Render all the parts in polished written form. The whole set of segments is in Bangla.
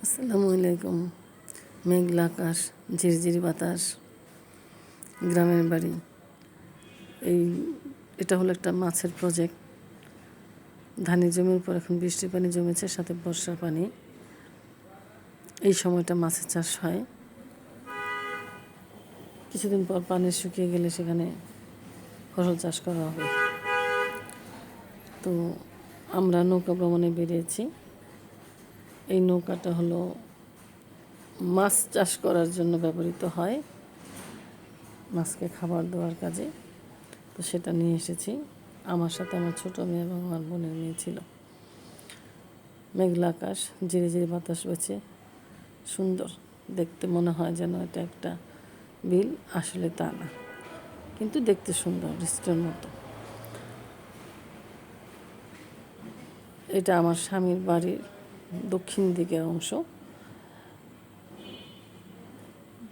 আসসালামু আলাইকুম। মেঘলা আকাশ, ঝিরঝিরি বাতাস, গ্রামের বাড়ি। এটা হলো একটা মাছের প্রজেক্ট। ধানের জমির উপর এখন বৃষ্টির পানি জমেছে, সাথে বর্ষার পানি। এই সময়টা মাছের চাষ হয়। কিছুদিন পর পানি শুকিয়ে গেলে সেখানে ফসল চাষ করা হবে। তো আমরা নৌকা ভ্রমণে বেরিয়েছি। এই নৌকাটা হলো মাছ চাষ করার জন্য ব্যবহৃত হয়, মাছকে খাবার দেওয়ার কাজে। তো সেটা নিয়ে এসেছি। আমার সাথে আমার ছোটো মেয়ে এবং আমার বোনের মেয়ে ছিল। মেঘলা আকাশ, ঝিরি ঝিরি বাতাস বইছে, সুন্দর দেখতে মনে হয় যেন এটা একটা বিল, আসলে তা না, কিন্তু দেখতে সুন্দর, রেস্টুর মতো। এটা আমার স্বামীর বাড়ির দক্ষিণ দিকের অংশ।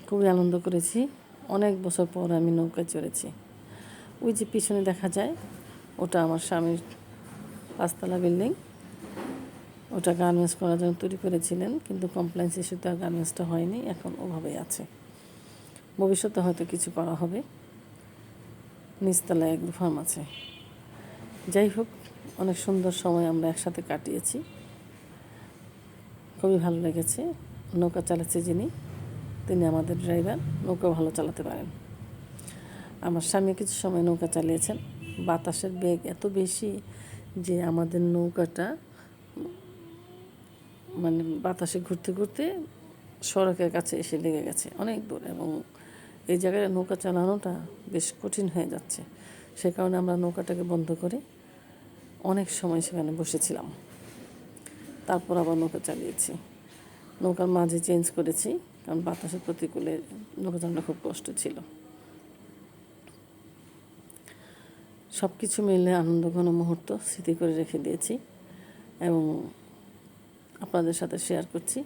খুবই আনন্দ করেছি। অনেক বছর পর আমি নৌকায় চড়েছি। ওই যে পিছনে দেখা যায়, ওটা আমার স্বামীর 5তলা বিল্ডিং। ওটা গার্মেন্টস করার জন্য তৈরি করেছিলেন, কিন্তু কমপ্লায়েন্স ইস্যুতে আর গার্মেন্টসটা হয়নি, এখন ওভাবেই আছে। ভবিষ্যতে হয়তো কিছু করা হবে। নিচতলায় এগ্রো ফার্ম আছে। যাই হোক, অনেক সুন্দর সময় আমরা একসাথে কাটিয়েছি। খুবই ভালো লেগেছে। নৌকা চালাচ্ছে যিনি, তিনি আমাদের ড্রাইভার, নৌকা ভালো চালাতে পারেন। আমার স্বামী কিছু সময় নৌকা চালিয়েছেন। বাতাসের বেগ এত বেশি যে আমাদের নৌকাটা বাতাসে ঘুরতে ঘুরতে সড়কের কাছে এসে লেগে গেছে অনেক দূর, এবং এই জায়গায় নৌকা চালানোটা বেশ কঠিন হয়ে যাচ্ছে। সে কারণে আমরা নৌকাটাকে বন্ধ করে অনেক সময় সেখানে বসেছিলাম। তারপর আবার নৌকা চালিয়েছি। নৌকার মাঝে চেঞ্জ করেছি, কারণ বাতাসের প্রতিকূলে নৌকা চালানো খুব কষ্ট ছিল। সব কিছু মিলে আনন্দঘন মুহূর্ত স্মৃতি করে রেখে দিয়েছি এবং আপনাদের সাথে শেয়ার করছি।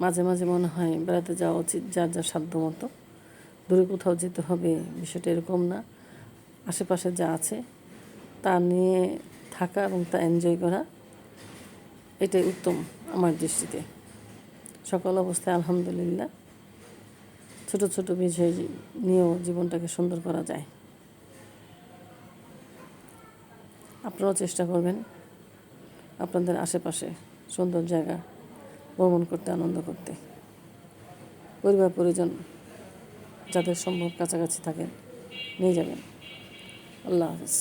মাঝে মাঝে মনে হয় বেড়াতে যাওয়া উচিত, যার যার সাধ্য মতো। দূরে কোথাও যেতে হবে বিষয়টা এরকম না। আশেপাশে যা আছে তা নিয়ে থাকা এবং তা এনজয় করা, এটাই উত্তম আমার দৃষ্টিতে। সকল অবস্থায় আলহামদুলিল্লাহ। ছোট ছোট বিষয় নিয়েও জীবনটাকে সুন্দর করা যায়। আপনারাও চেষ্টা করবেন আপনাদের আশেপাশে সুন্দর জায়গা ভ্রমণ করতে, আনন্দ করতে। পরিবার পরিজন যাদের সম্ভব কাছাকাছি থাকেন, নিয়ে যাবেন। আল্লাহ হাফেজ।